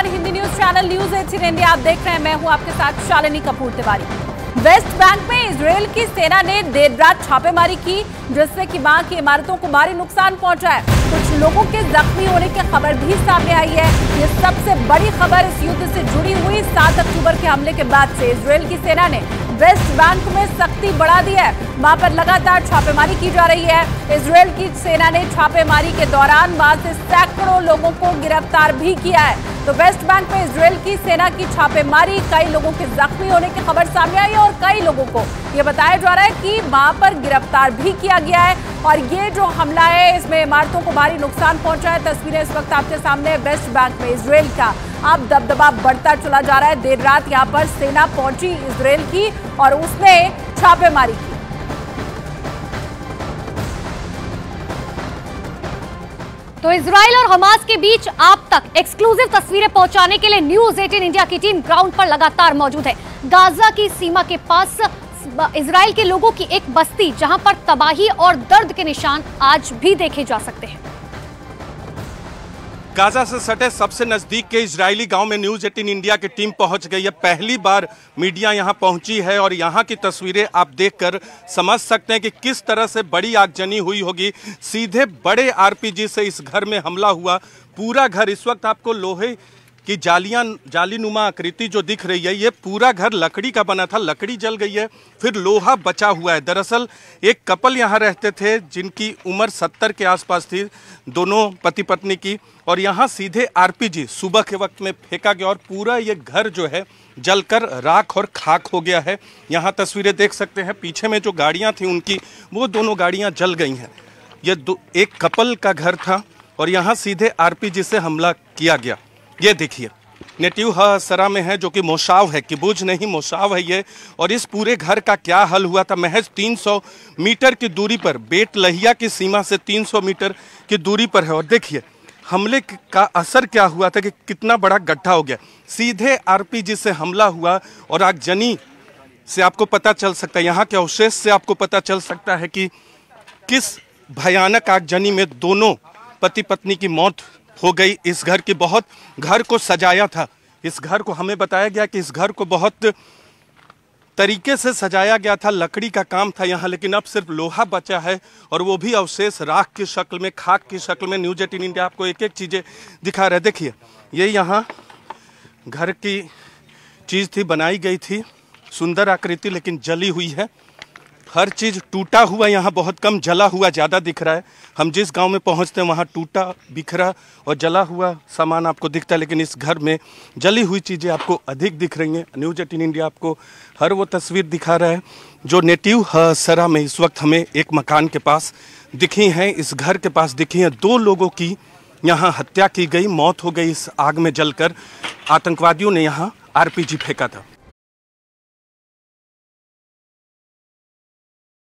One Hindi news channel news 18 India आप देख रहे हैं। मैं हूं आपके साथ शालिनी कपूर तिवारी। वेस्ट बैंक में इजरायल की सेना ने देर रात छापेमारी की, जिससे कि वहां की इमारतों को भारी नुकसान पहुंचा है। कुछ लोगों के जख्मी होने की खबर भी सामने आई है। ये सबसे बड़ी खबर इस युद्ध से जुड़ी हुई 7 अक्टूबर के हमले के बाद से इजरायल की सेना ने वेस्ट बैंक में सख्ती बढ़ा दी है। वहां पर लगातार छापेमारी की जा रही है। इजरायल की सेना ने छापेमारी के दौरान वहां से सैकड़ों लोगों को गिरफ्तार भी किया है। तो वेस्ट बैंक में इजरायल की सेना की छापेमारी, कई लोगों के जख्मी होने की खबर सामने आई है और कई लोगों को यह बताया जा रहा है कि वहां पर गिरफ्तार भी किया गया है। और ये जो हमला है, इसमें इमारतों को भारी नुकसान पहुंचा है। तस्वीरें इस वक्त आपके सामने वेस्ट बैंक में इजरायल का अब दबदबा बढ़ता चला जा रहा है। देर रात यहां पर सेना पहुंची इजरायल की और उसने छापेमारी की। तो इजराइल और हमास के बीच आप तक एक्सक्लूसिव तस्वीरें पहुंचाने के लिए न्यूज 18 इंडिया की टीम ग्राउंड पर लगातार मौजूद है। गाजा की सीमा के पास इजराइल के लोगों की एक बस्ती, जहां पर तबाही और दर्द के निशान आज भी देखे जा सकते हैं। गाजा से सटे सबसे नजदीक के इजरायली गांव में न्यूज 18 इंडिया की टीम पहुंच गई है। पहली बार मीडिया यहां पहुंची है और यहां की तस्वीरें आप देखकर समझ सकते हैं कि किस तरह से बड़ी आगजनी हुई होगी। सीधे बड़े आरपीजी से इस घर में हमला हुआ। पूरा घर इस वक्त आपको लोहे की जालीनुमा आकृति जो दिख रही है, ये पूरा घर लकड़ी का बना था। लकड़ी जल गई है, फिर लोहा बचा हुआ है। दरअसल एक कपल यहाँ रहते थे जिनकी उम्र 70 के आसपास थी, दोनों पति पत्नी की, और यहाँ सीधे आरपीजी सुबह के वक्त में फेंका गया और पूरा ये घर जो है जलकर राख और खाक हो गया है। यहाँ तस्वीरें देख सकते हैं, पीछे में जो गाड़ियाँ थी उनकी, वो दोनों गाड़ियाँ जल गई हैं। ये एक कपल का घर था और यहाँ सीधे आरपीजी से हमला किया गया। ये देखिए, नेटिव सरा में है, जो कि मोशाव है, किबुज नहीं मोशाव है ये। और इस पूरे घर का क्या हाल हुआ था, महज 300 मीटर की दूरी पर, बेट लहिया की सीमा से 300 मीटर की दूरी पर है। और देखिए हमले का असर क्या हुआ था कि कितना बड़ा गड्ढा हो गया। सीधे आरपीजी से हमला हुआ और आगजनी से आपको पता चल सकता है, यहाँ के अवशेष से आपको पता चल सकता है कि किस भयानक आगजनी में दोनों पति पत्नी की मौत हो गई। इस घर की बहुत घर को सजाया था, इस घर को हमें बताया गया कि इस घर को बहुत तरीके से सजाया गया था, लकड़ी का काम था यहाँ, लेकिन अब सिर्फ लोहा बचा है और वो भी अवशेष राख की शक्ल में, खाक की शक्ल में। न्यूज 18 इंडिया आपको एक एक चीज़ें दिखा रहे। देखिए ये यहाँ घर की चीज़ थी, बनाई गई थी, सुंदर आकृति, लेकिन जली हुई है। हर चीज़ टूटा हुआ, यहाँ बहुत कम जला हुआ ज़्यादा दिख रहा है। हम जिस गांव में पहुंचते हैं वहाँ टूटा, बिखरा और जला हुआ सामान आपको दिखता है, लेकिन इस घर में जली हुई चीज़ें आपको अधिक दिख रही हैं। न्यूज 18 इंडिया आपको हर वो तस्वीर दिखा रहा है जो नेटिव सरा में इस वक्त हमें एक मकान के पास दिखी हैं। इस घर के पास दिखी हैं 2 लोगों की यहाँ हत्या की गई, मौत हो गई इस आग में जलकर। आतंकवादियों ने यहाँ आरपीजी फेंका था।